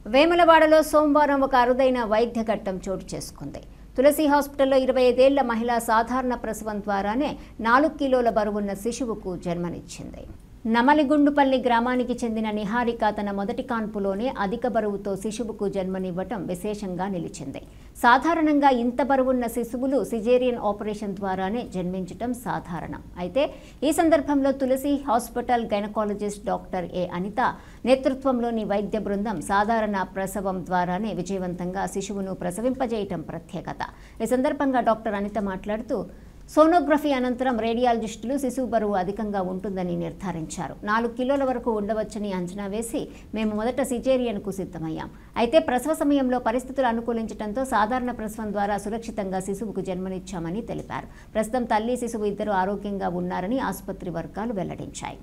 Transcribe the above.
వేములవాడలో సోమవారం ఒక అరుదైన వైద్య ఘట్టం చోటు చేసుకుంది. తులసి హాస్పిటల్లో 25 ఏళ్ల మహిళ సాధారణ ప్రసవం ద్వారానే 4 కిలోల బరువున్న శిశువుకు జన్మనిచ్చింది. నమలిగుండుపల్లి గ్రామానికి చెందిన నిహారిక తన మొదటి కాన్పులోనే అధిక బరువుతో శిశువుకు జన్మనివ్వటం విశేషంగా నిలిచింది. సాధారణంగా ఇంత బరువున్న శిశువులు సిజేరియన్ ఆపరేషన్ ద్వారానే జన్మించటం సాధారణం. అయితే ఈ సందర్భంలో Tulasi hospital gynaecologist doctor A Anitha నేతృత్వంలోని వైద్య బృందం సాధారణ ప్రసవం ద్వారానే విజయవంతంగా శిశువును ప్రసవింపజేయటం ప్రత్యేకత. ఈ సందర్భంగా డాక్టర్ అనిత మాట్లాడుతూ, సోనోగ్రఫీ అనంతరం రేడియాలజిస్టులు శిశువు బరువు అధికంగా ఉంటుందని నిర్ధారించారు. 4 కిలోల వరకు ఉండవచ్చని అంచనా వేసి మేము మొదట సిజేరియన్కు సిద్ధమయ్యాం. అయితే ప్రసవ సమయంలో పరిస్థితులు అనుకూలించడంతో సాధారణ ప్రసవం ద్వారా సురక్షితంగా శిశువుకు జన్మనిచ్చామని తెలిపారు. ప్రస్తుతం తల్లి, శిశువు ఇద్దరు ఆరోగ్యంగా ఉన్నారని ఆసుపత్రి వర్గాలు వెల్లడించాయి.